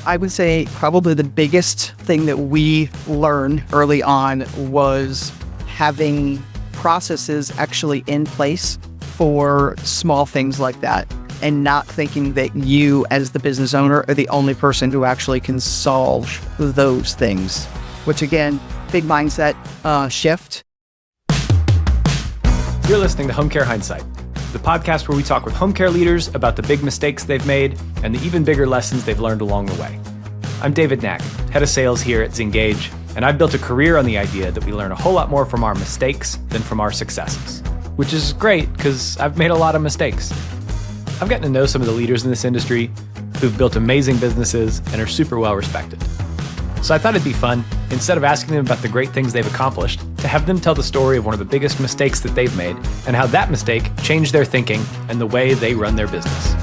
I would say probably the biggest thing that we learned early on was having processes actually in place for small things like that, and not thinking that you as the business owner are the only person who actually can solve those things, which again, big mindset shift. You're listening to Home Care Hindsight, the podcast where we talk with home care leaders about the big mistakes they've made and the even bigger lessons they've learned along the way. I'm David Knack, head of sales here at Zengage, and I've built a career on the idea that we learn a whole lot more from our mistakes than from our successes, which is great because I've made a lot of mistakes. I've gotten to know some of the leaders in this industry who've built amazing businesses and are super well respected. So I thought it'd be fun, instead of asking them about the great things they've accomplished, to have them tell the story of one of the biggest mistakes that they've made and how that mistake changed their thinking and the way they run their business.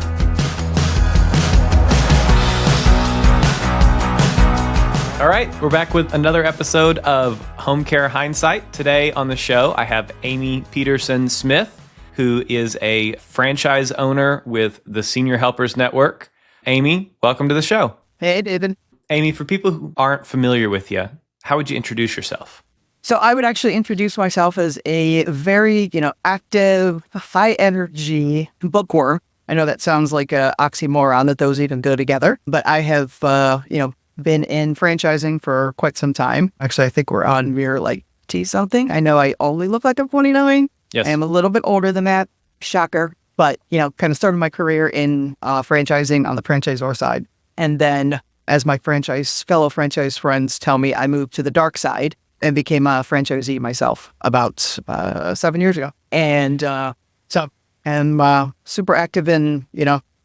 All right, we're back with another episode of Home Care Hindsight. Today on the show, I have Amy Petersen-Smith, who is a franchise owner with the Senior Helpers Network. Amy, welcome to the show. Hey, David. Amy, for people who aren't familiar with you, how would you introduce yourself? So I would actually introduce myself as a very, active, high energy bookworm. I know that sounds like an oxymoron that those even go together, but I have, been in franchising for quite some time. Actually, I think we're on mirror like T-something. I know I only look like I'm 29. Yes. I am a little bit older than that. Shocker. But, kind of started my career in franchising on the franchisor side. And then as my fellow franchise friends tell me, I moved to the dark side and became a franchisee myself about 7 years ago. And so I'm super active in,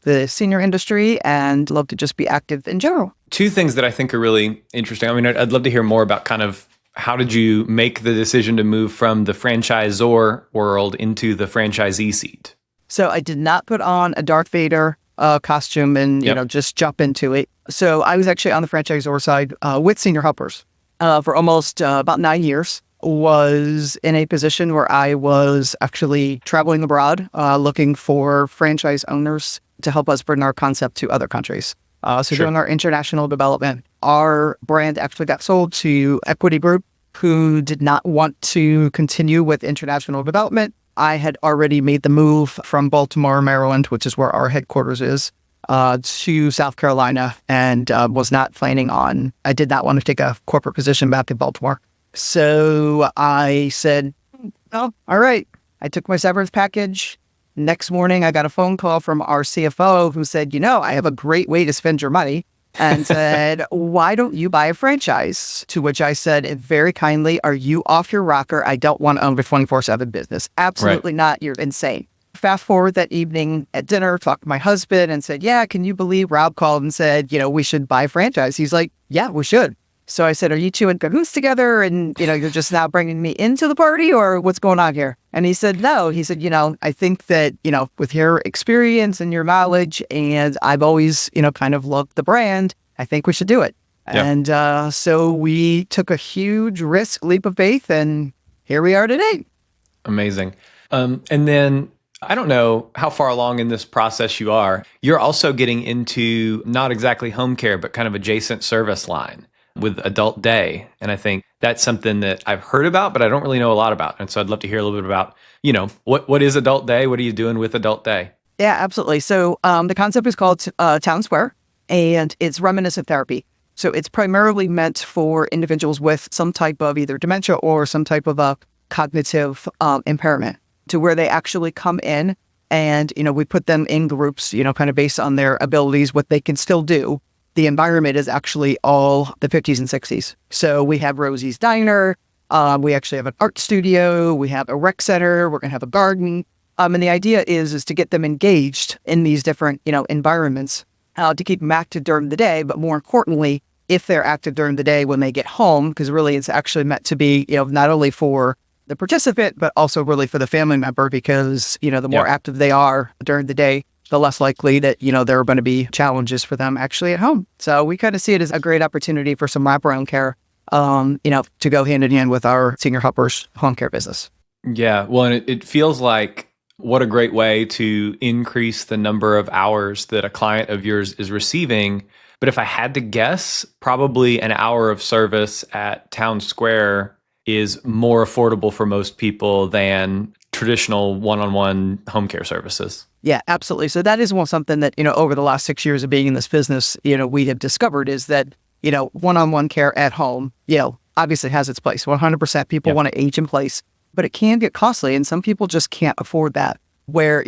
the senior industry and love to just be active in general. Two things that I think are really interesting. I mean, I'd love to hear more about kind of how did you make the decision to move from the franchisor world into the franchisee seat? So I did not put on a Darth Vader costume and, just jump into it. So I was actually on the franchisor side with Senior Helpers for almost about 9 years. Was in a position where I was actually traveling abroad, looking for franchise owners to help us bring our concept to other countries. So doing our international development. Our brand actually got sold to Equity Group, who did not want to continue with international development. I had already made the move from Baltimore, Maryland, which is where our headquarters is, to South Carolina, and was not planning on, I did not want to take a corporate position back in Baltimore. So I said, oh, all right. I took my severance package. Next morning, I got a phone call from our CFO who said, I have a great way to spend your money, and said, why don't you buy a franchise? To which I said very kindly, are you off your rocker? I don't want to own a 24/7 business. Absolutely not. You're insane. Fast forward that evening at dinner, talked to my husband and said, yeah, can you believe Rob called and said, we should buy a franchise? He's like, yeah, we should. So I said, are you two in cahoots together? And, you're just now bringing me into the party, or what's going on here? And he said, no. He said, I think that, with your experience and your knowledge, and I've always, kind of loved the brand, I think we should do it. Yeah. And so we took a huge leap of faith, and here we are today. Amazing. And then I don't know how far along in this process you are. You're also getting into not exactly home care, but kind of adjacent service line with Adult Day. And I think that's something that I've heard about, but I don't really know a lot about. And so I'd love to hear a little bit about, what is Adult Day? What are you doing with Adult Day? Yeah, absolutely. So the concept is called Town Square, and it's reminiscent therapy. So it's primarily meant for individuals with some type of either dementia or some type of a cognitive impairment, to where they actually come in and, we put them in groups, kind of based on their abilities, what they can still do. The environment is actually all the 50s and 60s. So we have Rosie's Diner. We actually have an art studio. We have a rec center. We're going to have a garden. And the idea is to get them engaged in these different, environments to keep them active during the day. But more importantly, if they're active during the day when they get home, because really it's actually meant to be, not only for the participant, but also really for the family member, because, the more active they are during the day, the less likely that, there are going to be challenges for them actually at home. So we kind of see it as a great opportunity for some wraparound care, to go hand in hand with our Senior Helpers home care business. Yeah. Well, and it feels like what a great way to increase the number of hours that a client of yours is receiving But if I had to guess, probably an hour of service at Town Square is more affordable for most people than traditional one-on-one home care services. Yeah, absolutely. So that is something that, over the last 6 years of being in this business, we have discovered is that, one-on-one care at home, obviously has its place. 100% people want to age in place, but it can get costly. And some people just can't afford that. Where,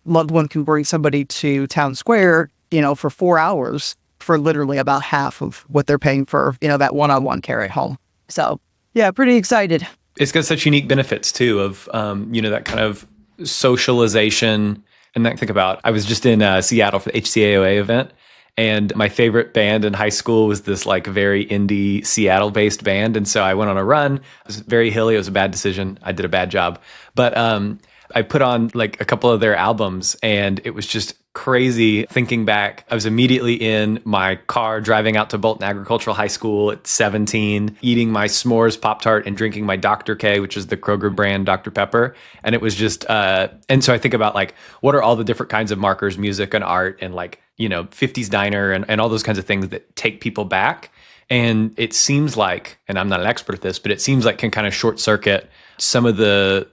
loved one can bring somebody to Town Square, for 4 hours for literally about half of what they're paying for, that one-on-one care at home. So, yeah, pretty excited. It's got such unique benefits too of, that kind of socialization. And then think about, I was just in Seattle for the HCAOA event, and my favorite band in high school was this like very indie Seattle-based band. And so I went on a run. It was very hilly. It was a bad decision. I did a bad job. But I put on like a couple of their albums, and it was just crazy thinking back. I was immediately in my car driving out to Bolton Agricultural High School at 17, eating my s'mores Pop-Tart and drinking my Dr. K, which is the Kroger brand Dr. Pepper. And it was just, and so I think about like, what are all the different kinds of markers, music and art and like, 50s diner and all those kinds of things that take people back. And it seems like, and I'm not an expert at this, but it seems like can kind of short circuit some of the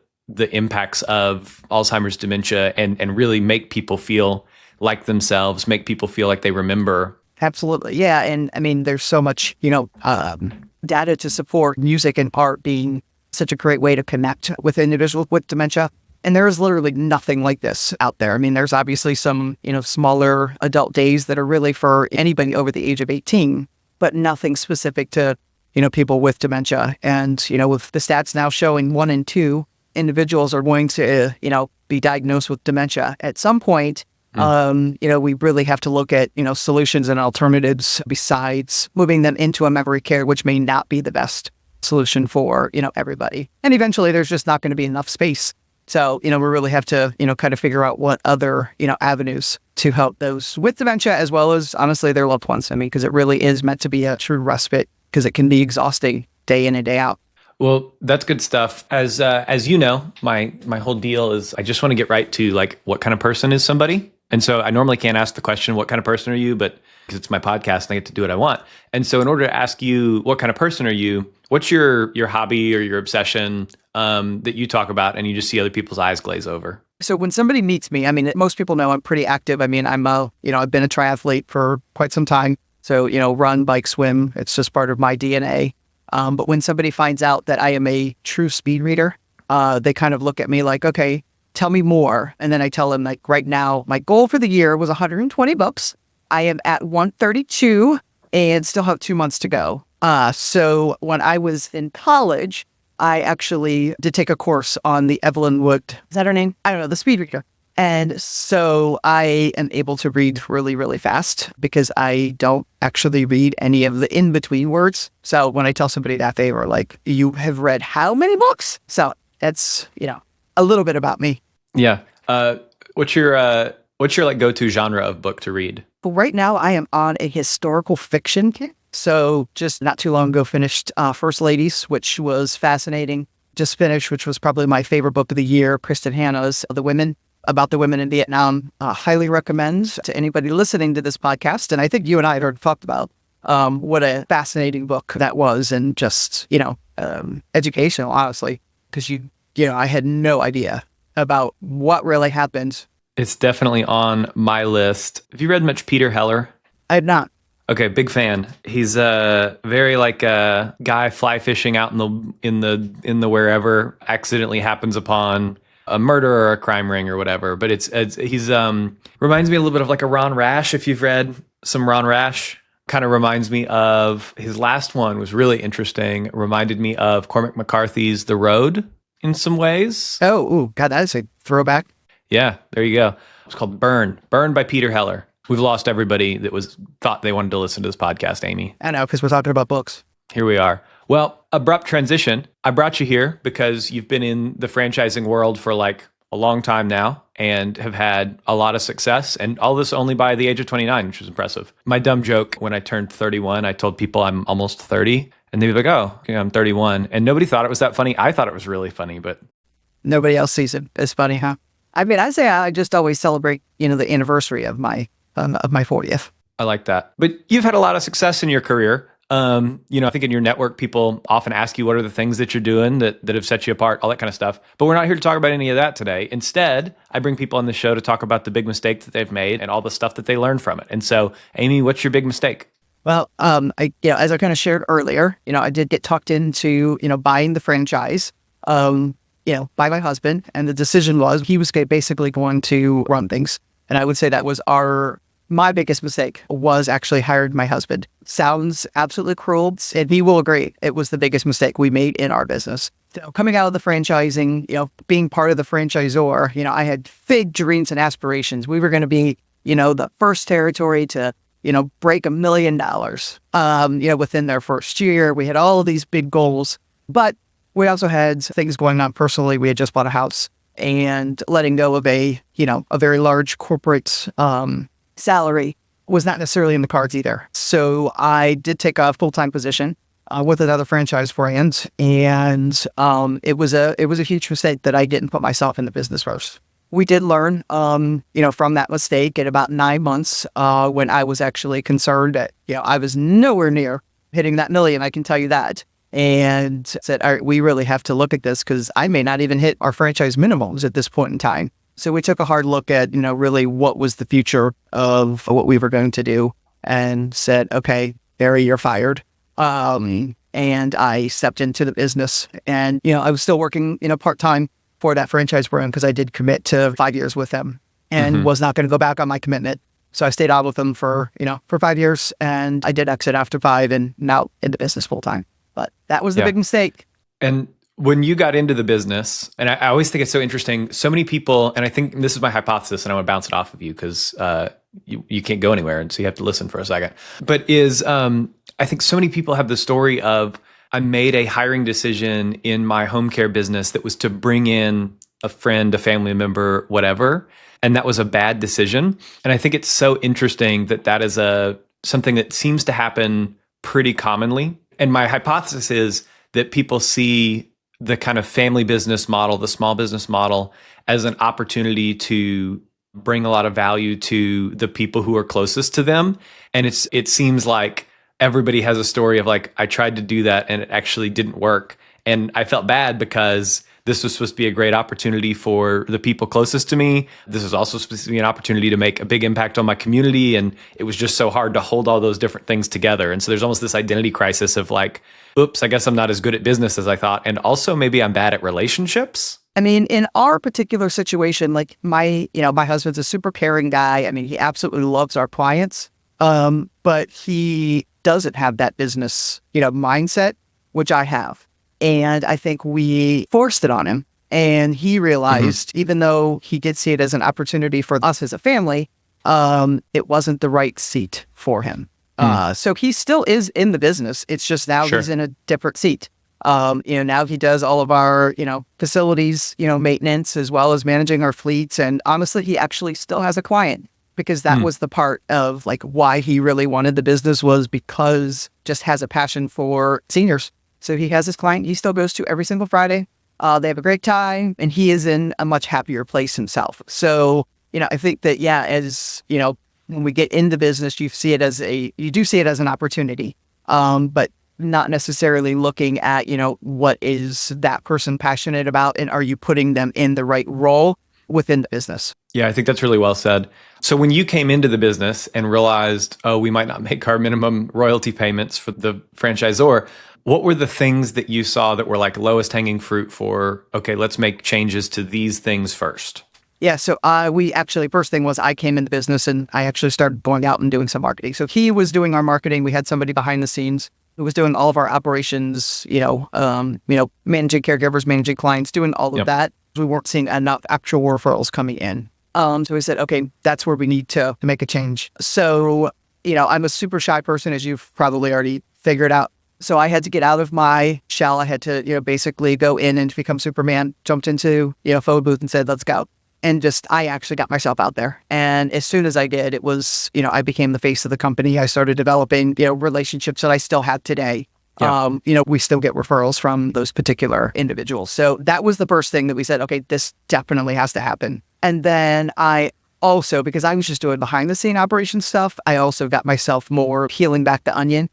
impacts of Alzheimer's, dementia, and really make people feel like themselves, make people feel like they remember. Absolutely. Yeah. And I mean, there's so much, data to support music and art being such a great way to connect with individuals with dementia. And there is literally nothing like this out there. I mean, there's obviously some, smaller adult days that are really for anybody over the age of 18, but nothing specific to, people with dementia. And, with the stats now showing 1 in 2 individuals are going to, be diagnosed with dementia at some point. We really have to look at, solutions and alternatives besides moving them into a memory care, which may not be the best solution for, everybody. And eventually there's just not going to be enough space. So, we really have to, kind of figure out what other, avenues to help those with dementia, as well as honestly their loved ones. I mean, because it really is meant to be a true respite, because it can be exhausting day in and day out. Well, that's good stuff. As you know, my whole deal is I just want to get right to like, what kind of person is somebody? And so I normally can't ask the question, what kind of person are you? But because it's my podcast and I get to do what I want. And so in order to ask you, what kind of person are you? What's your hobby or your obsession that you talk about and you just see other people's eyes glaze over? So when somebody meets me, I mean, most people know I'm pretty active. I mean, I've been a triathlete for quite some time. So, run, bike, swim, it's just part of my DNA. But when somebody finds out that I am a true speed reader, they kind of look at me like, okay, tell me more. And then I tell them like right now, my goal for the year was 120 bucks. I am at 132 and still have 2 months to go. So when I was in college, I actually did take a course on the Evelyn Wood. Is that her name? I don't know, the speed reader. And so I am able to read really, really fast because I don't actually read any of the in-between words. So when I tell somebody that, they were like, you have read how many books? So that's, a little bit about me. Yeah. What's your like go-to genre of book to read? But right now I am on a historical fiction kick. So just not too long ago finished First Ladies, which was fascinating. Just finished, which was probably my favorite book of the year, Kristen Hanna's about the women in Vietnam. Highly recommend to anybody listening to this podcast. And I think you and I had already talked about what a fascinating book that was, and just, educational, honestly, because I had no idea about what really happened. It's definitely on my list. Have you read much Peter Heller? I had not. Okay, big fan. He's a very like a guy fly fishing out in the wherever, accidentally happens upon a murder or a crime ring or whatever. But he's reminds me a little bit of like a Ron Rash. If you've read some Ron Rash, kind of reminds me of his last one was really interesting. Reminded me of Cormac McCarthy's The Road in some ways. Oh, ooh, God, that is a throwback. Yeah, there you go. It's called Burn by Peter Heller. We've lost everybody that thought they wanted to listen to this podcast, Amy. I know, because we're talking about books. Here we are. Well, abrupt transition. I brought you here because you've been in the franchising world for like a long time now and have had a lot of success, and all this only by the age of 29, which was impressive. My dumb joke, when I turned 31, I told people I'm almost 30, and they'd be like, oh, okay, I'm 31. And nobody thought it was that funny. I thought it was really funny, but nobody else sees it as funny, huh? I mean, I say I just always celebrate, the anniversary of my 40th. I like that. But you've had a lot of success in your career. I think in your network, people often ask you what are the things that you're doing that have set you apart, all that kind of stuff. But we're not here to talk about any of that today. Instead, I bring people on the show to talk about the big mistake that they've made and all the stuff that they learned from it. And so, Amy, what's your big mistake? Well, as I kind of shared earlier, I did get talked into, buying the franchise, by my husband. And the decision was he was basically going to run things. And I would say that was my biggest mistake was actually hiring my husband. Sounds absolutely cruel, and he will agree. It was the biggest mistake we made in our business. So coming out of the franchising, being part of the franchisor, I had big dreams and aspirations. We were going to be, the first territory to, break $1 million, within their first year. We had all of these big goals, but we also had things going on personally. We had just bought a house, and letting go of a very large corporate, salary was not necessarily in the cards either. So I did take a full-time position with another franchise brand, and it was a huge mistake that I didn't put myself in the business first. We did learn, from that mistake in about 9 months when I was actually concerned that, I was nowhere near hitting that million, I can tell you that. And said, all right, we really have to look at this because I may not even hit our franchise minimums at this point in time. So we took a hard look at, really what was the future of what we were going to do and said, okay, Barry, you're fired. And I stepped into the business and, I was still working, part-time for that franchise brand because I did commit to 5 years with them and was not going to go back on my commitment. So I stayed on with them for 5 years, and I did exit after 5 and now in the business full-time. But that was the big mistake. And when you got into the business, and I always think it's so interesting, so many people, and I think this is my hypothesis, and I want to bounce it off of you because you can't go anywhere, and so you have to listen for a second. But I think so many people have the story of, I made a hiring decision in my home care business that was to bring in a friend, a family member, whatever, and that was a bad decision. And I think it's so interesting that is something that seems to happen pretty commonly. And my hypothesis is that people see the kind of family business model, the small business model, as an opportunity to bring a lot of value to the people who are closest to them. And it seems like everybody has a story of like, I tried to do that and it actually didn't work. And I felt bad because this was supposed to be a great opportunity for the people closest to me. This was also supposed to be an opportunity to make a big impact on my community. And it was just so hard to hold all those different things together. And so there's almost this identity crisis of like, oops, I guess I'm not as good at business as I thought. And also maybe I'm bad at relationships. I mean, in our particular situation, like my husband's a super caring guy. I mean, he absolutely loves our clients. But he doesn't have that business, mindset, which I have. And I think we forced it on him. And he realized, even though he did see it as an opportunity for us as a family, it wasn't the right seat for him. So he still is in the business. It's just now he's in a different seat. Now he does all of our, facilities, maintenance, as well as managing our fleets. And honestly, he actually still has a client, because that was the part of like why he really wanted the business, was because just has a passion for seniors. So he has his client he still goes to every single Friday. They have a great time, and he is in a much happier place himself. So, I think that, as, when we get into business, you do see it as an opportunity, but not necessarily looking at, what is that person passionate about, and are you putting them in the right role within the business? Yeah, I think that's really well said. So when you came into the business and realized, oh, we might not make our minimum royalty payments for the franchisor, what were the things that you saw that were like lowest hanging fruit for, okay, let's make changes to these things first? Yeah, so first thing was I came in the business and I actually started going out and doing some marketing. So he was doing our marketing. We had somebody behind the scenes who was doing all of our operations, managing caregivers, managing clients, doing all of that. We weren't seeing enough actual referrals coming in. So we said, okay, that's where we need to make a change. So, I'm a super shy person, as you've probably already figured out. So I had to get out of my shell. I had to, basically go in and become Superman, jumped into, phone booth and said, let's go. And I actually got myself out there. And as soon as I did, it was, I became the face of the company. I started developing, relationships that I still have today. Yeah. We still get referrals from those particular individuals. So that was the first thing that we said, okay, this definitely has to happen. And then I also, because I was just doing behind the scene operation stuff, I also got myself more peeling back the onion.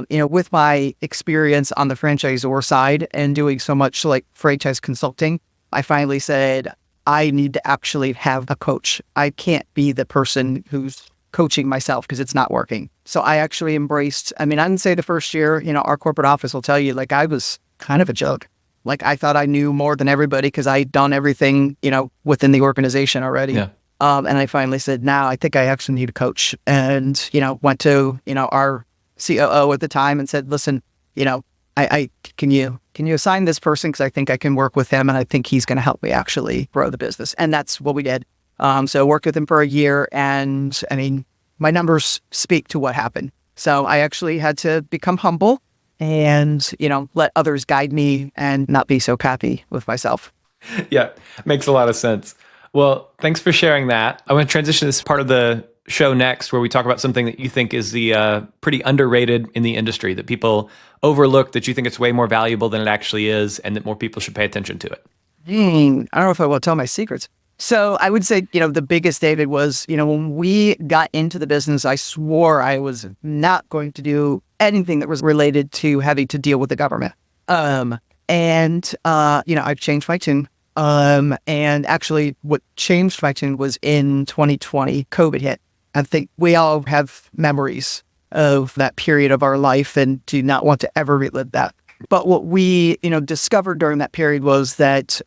With my experience on the franchisor side and doing so much like franchise consulting, I finally said, I need to actually have a coach. I can't be the person who's coaching myself because it's not working. So I actually embraced, I didn't say the first year, our corporate office will tell you, like, I was kind of a joke. Like, I thought I knew more than everybody because I'd done everything, within the organization already. Yeah. And I finally said, now I think I actually need a coach. And, went to, our COO at the time and said, listen, I can you assign this person? Because I think I can work with him and I think he's going to help me actually grow the business. And that's what we did. So I worked with him for a year and my numbers speak to what happened. So I actually had to become humble and, let others guide me and not be so cocky with myself. Yeah, makes a lot of sense. Well, thanks for sharing that. I want to transition to this part of the show next where we talk about something that you think is the pretty underrated in the industry, that people overlook, that you think it's way more valuable than it actually is, and that more people should pay attention to it. I don't know if I will tell my secrets. So I would say, the biggest, David, was, when we got into the business, I swore I was not going to do anything that was related to having to deal with the government. I've changed my tune. And actually what changed my tune was in 2020, COVID hit. I think we all have memories of that period of our life and do not want to ever relive that. But what we, discovered during that period was that,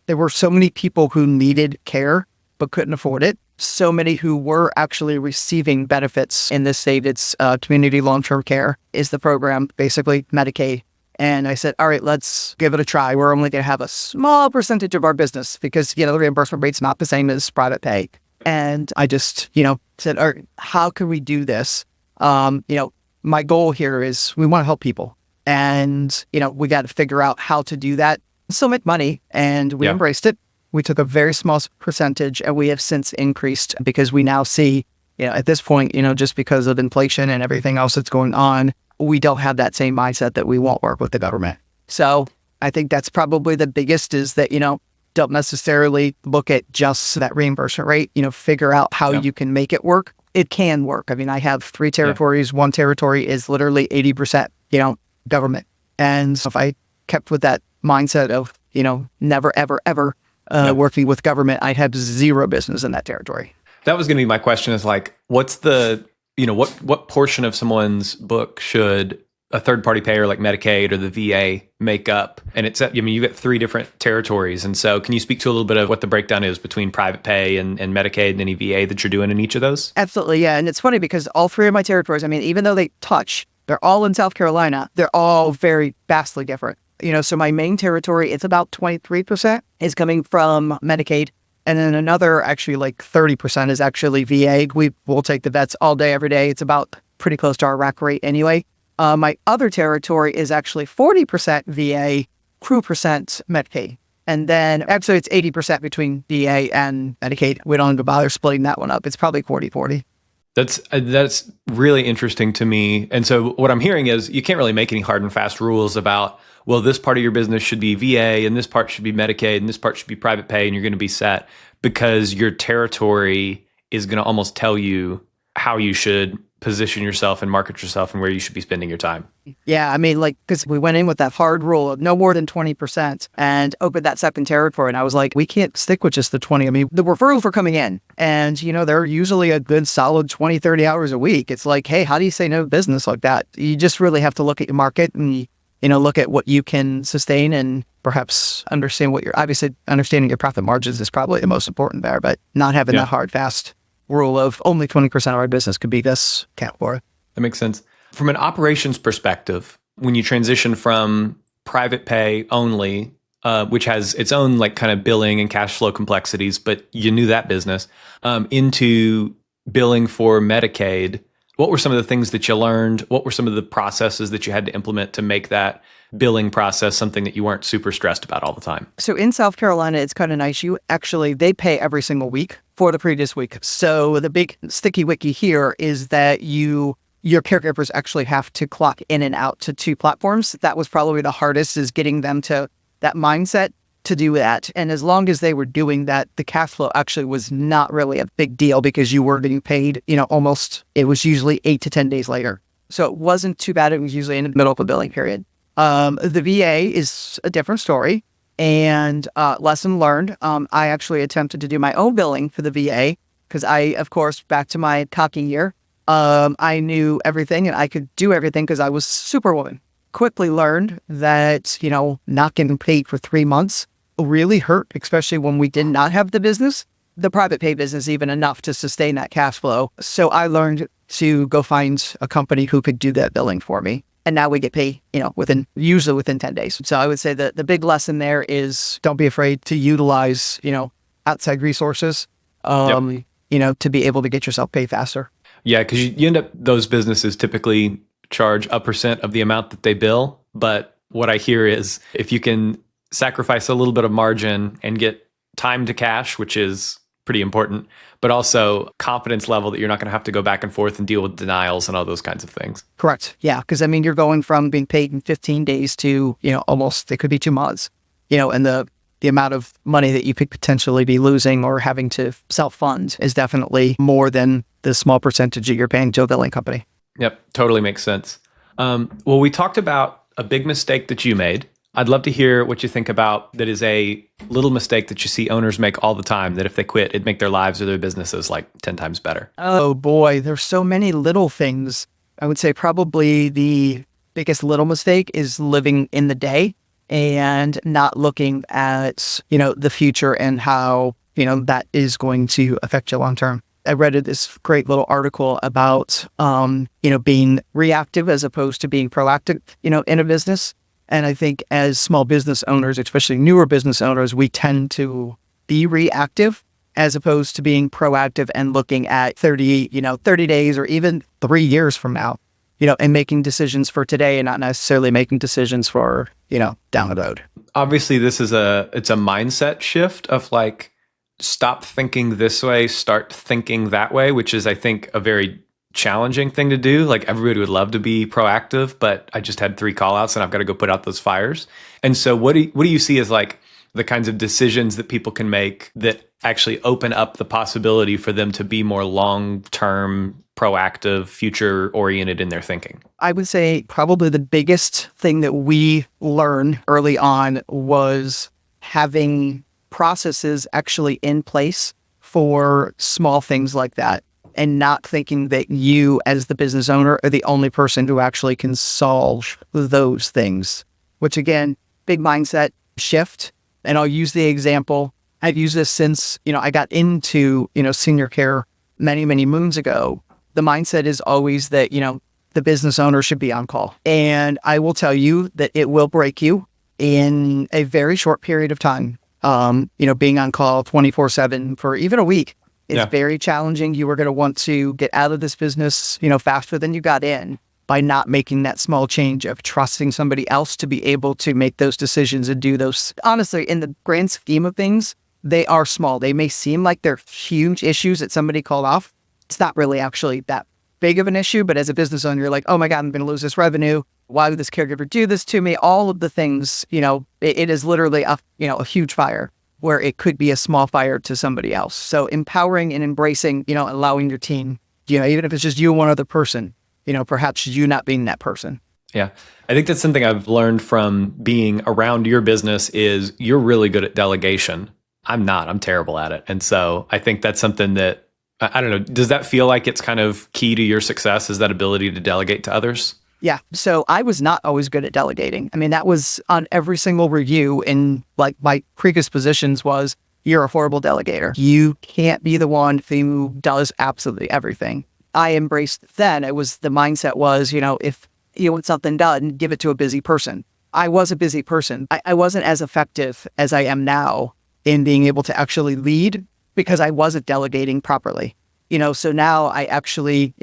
there were so many people who needed care but couldn't afford it. So many who were actually receiving benefits in this state. It's community long-term care is the program, basically Medicaid. And I said, all right, let's give it a try. We're only going to have a small percentage of our business because, the reimbursement rate's not the same as private pay. And I just, said, all right, how can we do this? My goal here is we want to help people. And, we got to figure out how to do that. Still make money. And we embraced it. We took a very small percentage and we have since increased because we now see, at this point, just because of inflation and everything else that's going on, we don't have that same mindset that we won't work with the government. So I think that's probably the biggest is that, don't necessarily look at just that reimbursement rate, figure out how you can make it work. It can work. I have 3 territories. One territory is literally 80%, government. And so if I kept with that mindset of, never, ever, ever working with government, I'd have zero business in that territory. That was going to be my question is like, what's the, what portion of someone's book should a third-party payer like Medicaid or the VA make up? And it's, you've got 3 different territories. And so can you speak to a little bit of what the breakdown is between private pay and Medicaid and any VA that you're doing in each of those? Absolutely, yeah. And it's funny because all 3 of my territories, even though they touch, they're all in South Carolina, they're all very vastly different. So my main territory, it's about 23% is coming from Medicaid. And then another actually like 30% is actually VA. We'll take the vets all day, every day. It's about pretty close to our rack rate anyway. My other territory is actually 40% VA, 2% Medicaid. And then actually it's 80% between VA and Medicaid. We don't even bother splitting that one up. It's probably 40-40. That's really interesting to me. And so what I'm hearing is you can't really make any hard and fast rules about, well, this part of your business should be VA and this part should be Medicaid and this part should be private pay and you're going to be set because your territory is going to almost tell you how you should position yourself and market yourself and where you should be spending your time. Yeah, because we went in with that hard rule of no more than 20% and opened that second territory. And I was like, we can't stick with just the 20. The referrals were coming in and, they're usually a good solid 20, 30 hours a week. It's like, hey, how do you say no to business like that? You just really have to look at your market and, look at what you can sustain and perhaps understand understanding your profit margins is probably the most important there, but not having that hard, fast rule of only 20% of our business could be this category. That makes sense. From an operations perspective, when you transition from private pay only, which has its own like kind of billing and cash flow complexities, but you knew that business, into billing for Medicaid, what were some of the things that you learned? What were some of the processes that you had to implement to make that billing process something that you weren't super stressed about all the time? So in South Carolina, it's kind of nice. They pay every single week for the previous week. So the big sticky wicky here is that your caregivers actually have to clock in and out to 2 platforms. That was probably the hardest, is getting them to that mindset. to do that. And as long as they were doing that, the cash flow actually was not really a big deal because you were getting paid, it was usually 8 to 10 days later. So it wasn't too bad. It was usually in the middle of a billing period. The VA is a different story. And lesson learned, I actually attempted to do my own billing for the VA because I, of course, back to my cocky year, I knew everything and I could do everything because I was Superwoman. Quickly learned that, not getting paid for 3 months really hurt, especially when we did not have the business, the private pay business, even enough to sustain that cash flow. So I learned to go find a company who could do that billing for me. And now we get paid, usually within 10 days. So I would say that the big lesson there is don't be afraid to utilize, outside resources, to be able to get yourself paid faster. Yeah, because you end up, those businesses typically charge a percent of the amount that they bill. But what I hear is if you can sacrifice a little bit of margin and get time to cash, which is pretty important, but also confidence level that you're not going to have to go back and forth and deal with denials and all those kinds of things. Correct. Yeah. Because you're going from being paid in 15 days to, almost, it could be 2 months, and the amount of money that you could potentially be losing or having to self-fund is definitely more than the small percentage that you're paying to a billing company. Yep. Totally makes sense. Well, we talked about a big mistake that you made. I'd love to hear what you think about that is a little mistake that you see owners make all the time, that if they quit, it'd make their lives or their businesses like 10 times better. Oh boy, there's so many little things. I would say probably the biggest little mistake is living in the day and not looking at, the future and how, that is going to affect you long term. I read this great little article about, being reactive as opposed to being proactive, in a business. And I think as small business owners, especially newer business owners, we tend to be reactive as opposed to being proactive and looking at 30 days or even 3 years from now, and making decisions for today and not necessarily making decisions for, down the road. Obviously, it's a mindset shift of like, stop thinking this way, start thinking that way, which is, I think, a very challenging thing to do. Like everybody would love to be proactive, but I just had 3 call outs and I've got to go put out those fires. And so what do you see as like the kinds of decisions that people can make that actually open up the possibility for them to be more long-term, proactive, future-oriented in their thinking? I would say probably the biggest thing that we learned early on was having processes actually in place for small things like that, and not thinking that you as the business owner are the only person who actually can solve those things, which again, big mindset shift. And I'll use the example. I've used this since, I got into, senior care many, many moons ago. The mindset is always that, the business owner should be on call. And I will tell you that it will break you in a very short period of time. Being on call 24/7 for even a week is very challenging. You are going to want to get out of this business, faster than you got in by not making that small change of trusting somebody else to be able to make those decisions and do those. Honestly, in the grand scheme of things, they are small. They may seem like they're huge issues that somebody called off. It's not really actually that big of an issue, but as a business owner, you're like, oh my God, I'm going to lose this revenue. Why would this caregiver do this to me? All of the things, it is literally a huge fire where it could be a small fire to somebody else. So empowering and embracing, allowing your team, even if it's just you and one other person, perhaps you not being that person. Yeah. I think that's something I've learned from being around your business is you're really good at delegation. I'm not. I'm terrible at it. And so I think that's something that, I don't know, does that feel like it's kind of key to your success, is that ability to delegate to others? Yeah. So I was not always good at delegating. I mean, that was on every single review in like my previous positions was, you're a horrible delegator. You can't be the one who does absolutely everything. I embraced then. The mindset was, if you want something done, give it to a busy person. I was a busy person. I wasn't as effective as I am now in being able to actually lead because I wasn't delegating properly. So now I actually,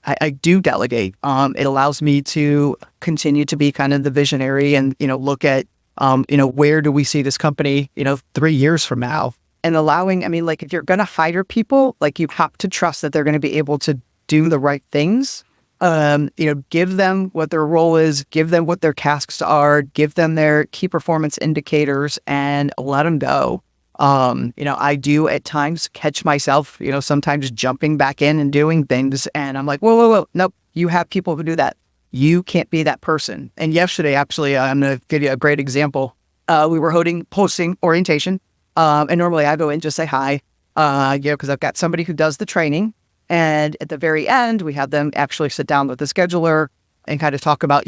I do delegate. It allows me to continue to be kind of the visionary and, look at, where do we see this company, 3 years from now? And allowing, if you're going to hire people, like you have to trust that they're going to be able to do the right things Give them what their role is, give them what their tasks are, give them their key performance indicators, and let them go. I do at times catch myself, sometimes jumping back in and doing things. And I'm like, whoa. Nope. You have people who do that. You can't be that person. And yesterday, actually, I'm going to give you a great example. We were hosting orientation. And normally I go in, just say hi, because I've got somebody who does the training. And at the very end, we have them actually sit down with the scheduler and kind of talk about,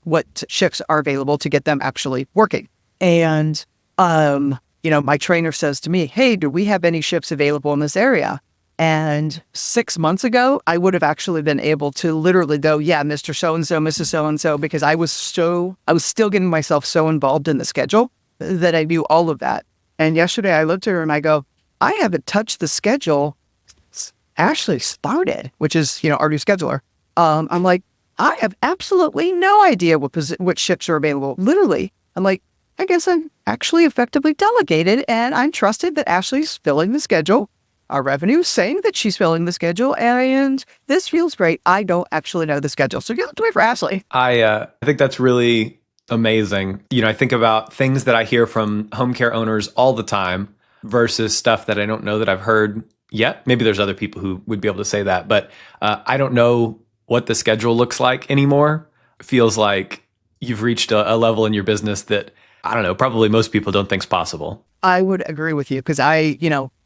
what shifts are available to get them actually working. And, my trainer says to me, hey, do we have any shifts available in this area? And 6 months ago, I would have actually been able to literally go, yeah, Mr. So-and-so, Mrs. So-and-so, because I was still getting myself so involved in the schedule that I knew all of that. And yesterday I looked at her and I go, I haven't touched the schedule since Ashley started, which is, our new scheduler. I'm like, I have absolutely no idea what shifts are available. Literally, I'm like, I guess I'm actually effectively delegated and I'm trusted that Ashley's filling the schedule. Our revenue is saying that she's filling the schedule, and this feels great. I don't actually know the schedule, so give it to me for Ashley. I think that's really amazing. I think about things that I hear from home care owners all the time versus stuff that I don't know that I've heard yet. Maybe there's other people who would be able to say that, but I don't know what the schedule looks like anymore. It feels like you've reached a level in your business that, I don't know, probably most people don't think is possible. I would agree with you because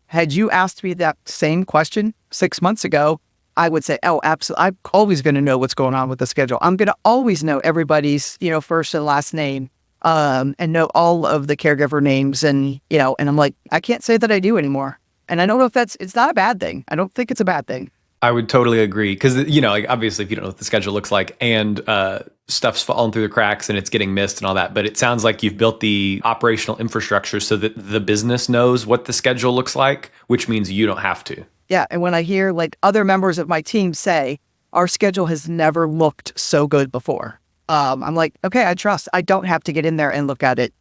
had you asked me that same question 6 months ago, I would say, oh, absolutely. I'm always going to know what's going on with the schedule. I'm going to always know everybody's, first and last name, and know all of the caregiver names. And I'm like, I can't say that I do anymore. And I don't know if it's not a bad thing. I don't think it's a bad thing. I would totally agree. Because, obviously, if you don't know what the schedule looks like and stuff's falling through the cracks and it's getting missed and all that, but it sounds like you've built the operational infrastructure so that the business knows what the schedule looks like, which means you don't have to. Yeah. And when I hear other members of my team say, our schedule has never looked so good before, I'm like, okay, I trust. I don't have to get in there and look at it,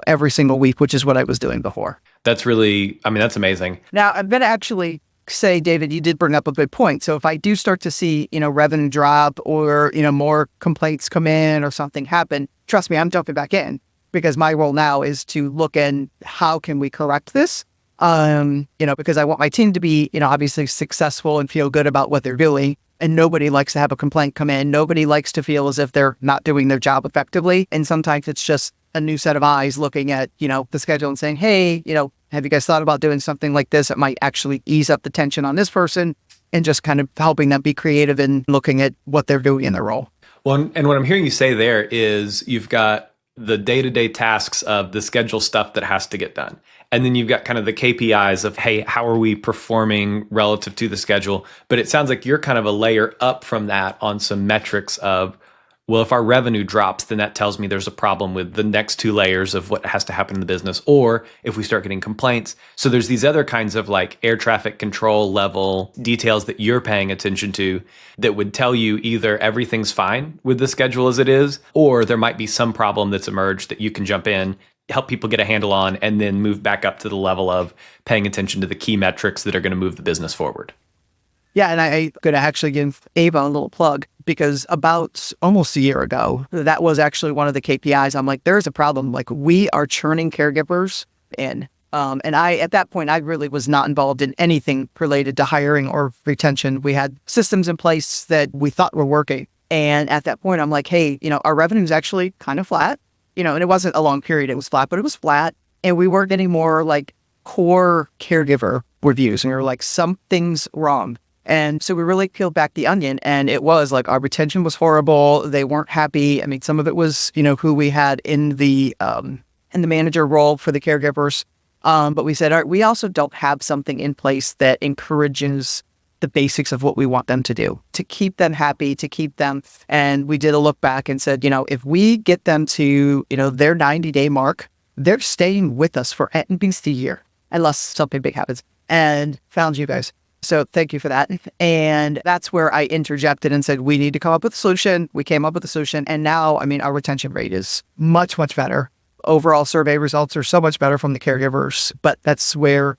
every single week, which is what I was doing before. That's really, that's amazing. Now, I'm going to actually say, David, you did bring up a good point. So if I do start to see, revenue drop or, more complaints come in or something happen, trust me, I'm jumping back in because my role now is to look in how can we correct this? Because I want my team to be, obviously successful and feel good about what they're doing. And nobody likes to have a complaint come in. Nobody likes to feel as if they're not doing their job effectively. And sometimes it's just a new set of eyes looking at, the schedule and saying, hey, have you guys thought about doing something like this? It might actually ease up the tension on this person and just kind of helping them be creative in looking at what they're doing in their role. Well, and what I'm hearing you say there is you've got the day-to-day tasks of the schedule stuff that has to get done. And then you've got kind of the KPIs of, hey, how are we performing relative to the schedule? But it sounds like you're kind of a layer up from that on some metrics of, well, if our revenue drops, then that tells me there's a problem with the next two layers of what has to happen in the business. Or if we start getting complaints. So there's these other kinds of air traffic control level details that you're paying attention to that would tell you either everything's fine with the schedule as it is, or there might be some problem that's emerged that you can jump in, help people get a handle on, and then move back up to the level of paying attention to the key metrics that are going to move the business forward. Yeah, and I'm going to actually give Ava a little plug because about almost a year ago, that was actually one of the KPIs. I'm like, there's a problem. We are churning caregivers in. And at that point, I really was not involved in anything related to hiring or retention. We had systems in place that we thought were working. And at that point, I'm like, hey, our revenue is actually kind of flat. And it wasn't a long period. It was flat, but it was flat. And we weren't getting more core caregiver reviews. And we were like, something's wrong. And so we really peeled back the onion, and it was our retention was horrible. They weren't happy. I mean, some of it was, who we had in the manager role for the caregivers. But we said, all right, we also don't have something in place that encourages the basics of what we want them to do, to keep them happy, to keep them. And we did a look back and said, if we get them to, their 90-day mark, they're staying with us for at least a year, unless something big happens. And found you guys. So thank you for that. And that's where I interjected and said, we need to come up with a solution. We came up with a solution. And now, our retention rate is much, much better. Overall survey results are so much better from the caregivers. But that's where,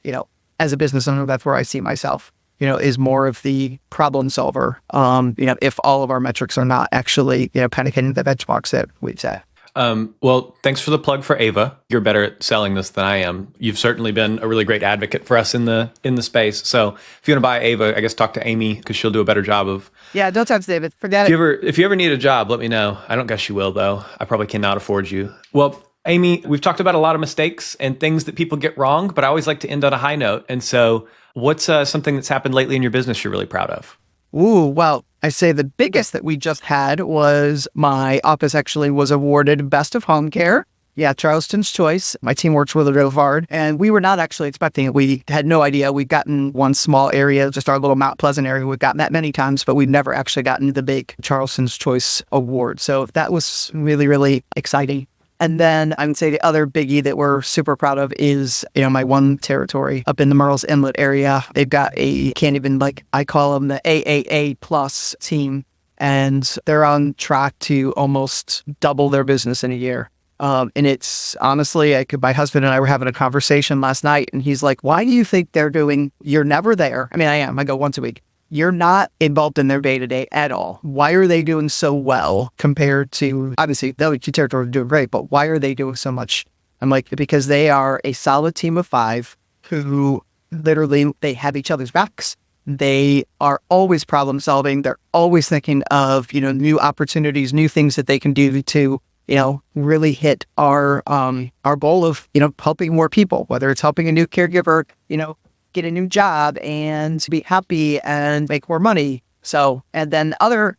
as a business owner, that's where I see myself. is more of the problem solver, if all of our metrics are not actually, kind of hitting the benchmarks that we've set. Well, thanks for the plug for Ava. You're better at selling this than I am. You've certainly been a really great advocate for us in the space. So if you want to buy Ava, I guess talk to Amy because she'll do a better job of. Yeah, don't touch David. Forget it. If you ever need a job, let me know. I don't guess you will, though. I probably cannot afford you. Well, Amy, we've talked about a lot of mistakes and things that people get wrong, but I always like to end on a high note. And so what's something that's happened lately in your business you're really proud of? Ooh, well, I say the biggest that we just had was my office actually was awarded Best of Home Care. Yeah, Charleston's Choice. My team works really, really hard, and we were not actually expecting it. We had no idea. We'd gotten one small area, just our little Mount Pleasant area. We've gotten that many times, but we've never actually gotten the big Charleston's Choice award. So that was really, really exciting. And then I would say the other biggie that we're super proud of is, my one territory up in the Murrells Inlet area. They've got I call them the AAA plus team, and they're on track to almost double their business in a year. And it's honestly, my husband and I were having a conversation last night, and he's like, why do you think you're never there? I mean, I am. I go once a week. You're not involved in their day-to-day at all. Why are they doing so well compared to, obviously, the other two territories are doing great, but why are they doing so much? I'm like, because they are a solid team of 5 who literally, they have each other's backs. They are always problem solving. They're always thinking of, new opportunities, new things that they can do to, really hit our goal of, helping more people, whether it's helping a new caregiver, get a new job and be happy and make more money. So, and then I have a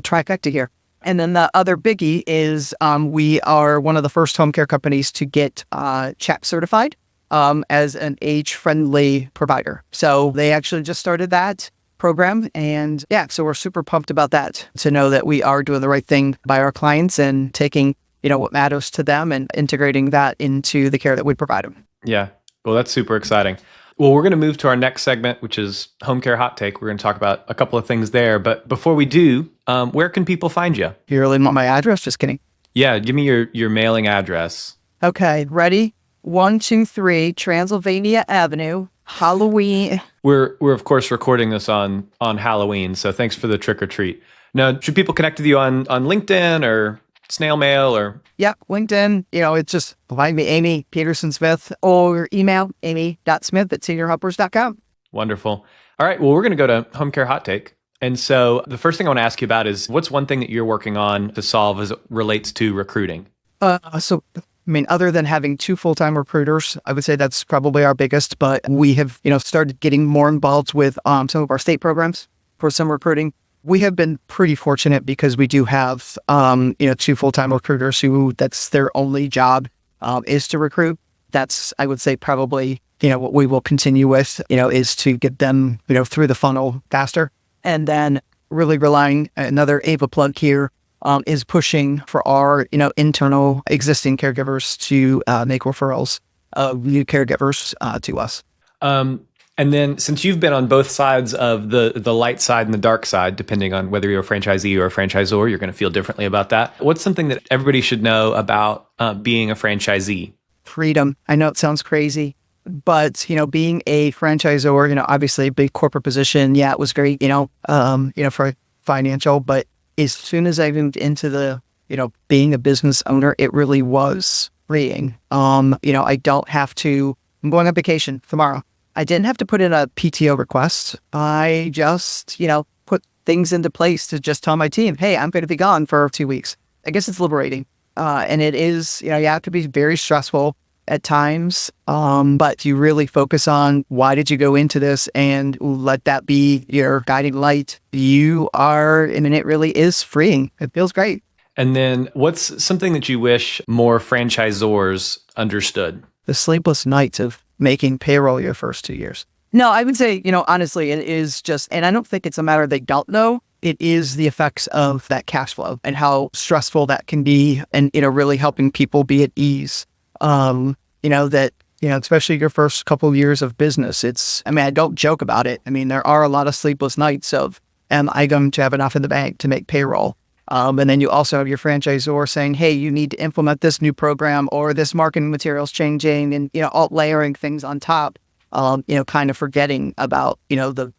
trifecta here. And then the other biggie is we are one of the first home care companies to get CHAP certified as an age-friendly provider. So they actually just started that program. And so we're super pumped about that, to know that we are doing the right thing by our clients and taking, what matters to them and integrating that into the care that we provide them. Yeah. Well, that's super exciting. Well, we're going to move to our next segment, which is Home Care Hot Take. We're going to talk about a couple of things there. But before we do, where can people find you? You really want my address? Just kidding. Yeah, give me your mailing address. Okay, ready? 123 Transylvania Avenue, Halloween. We're of course recording this on Halloween, so thanks for the trick or treat. Now, should people connect with you on LinkedIn or snail mail or? Yep, LinkedIn. It's just find me, Amy Petersen-Smith, or email amy.smith@seniorhelpers.com. Wonderful. All right. Well, we're going to go to Home Care Hot Take. And so the first thing I want to ask you about is what's one thing that you're working on to solve as it relates to recruiting? Other than having 2 full-time recruiters, I would say that's probably our biggest, but we have, started getting more involved with some of our state programs for some recruiting. We have been pretty fortunate because we do have, 2 full-time recruiters who that's their only job is to recruit. That's, I would say, probably, what we will continue with, is to get them, through the funnel faster. And then really relying, another Ava plug here, is pushing for our, internal existing caregivers to make referrals of new caregivers to us. And then since you've been on both sides of the light side and the dark side, depending on whether you're a franchisee or a franchisor, you're going to feel differently about that. What's something that everybody should know about being a franchisee? Freedom. I know it sounds crazy, but, being a franchisor, obviously a big corporate position. Yeah, it was great, for financial, but as soon as I moved into the, being a business owner, it really was freeing. I don't have to, I'm going on vacation tomorrow. I didn't have to put in a PTO request. I just, put things into place to just tell my team, hey, I'm going to be gone for 2 weeks. I guess it's liberating. And it is, you have to be very stressful at times. But you really focus on why did you go into this and let that be your guiding light. It really is freeing. It feels great. And then what's something that you wish more franchisors understood? The sleepless nights of making payroll your first 2 years. No, I would say, honestly, it is just, and I don't think it's a matter they don't know. It is the effects of that cash flow and how stressful that can be and, really helping people be at ease. Especially your first couple of years of business. I don't joke about it. There are a lot of sleepless nights of, am I going to have enough in the bank to make payroll? And then you also have your franchisor saying, hey, you need to implement this new program or this marketing material's changing and, all layering things on top. kind of forgetting about,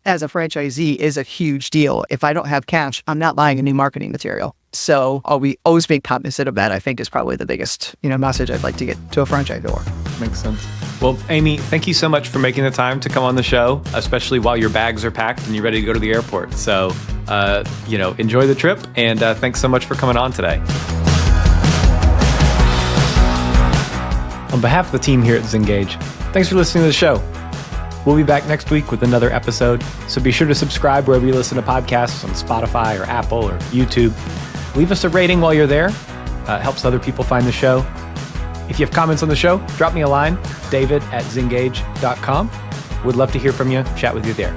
as a franchisee is a huge deal. If I don't have cash, I'm not buying a new marketing material. So we always be cognizant of that, I think, is probably the biggest, message I'd like to get to a franchisor. Makes sense. Well, Amy, thank you so much for making the time to come on the show, especially while your bags are packed and you're ready to go to the airport. So, enjoy the trip, and thanks so much for coming on today. On behalf of the team here at Zengage, thanks for listening to the show. We'll be back next week with another episode, so be sure to subscribe wherever you listen to podcasts on Spotify or Apple or YouTube. Leave us a rating while you're there. It helps other people find the show. If you have comments on the show, drop me a line, david@zengage.com. Would love to hear from you, chat with you there.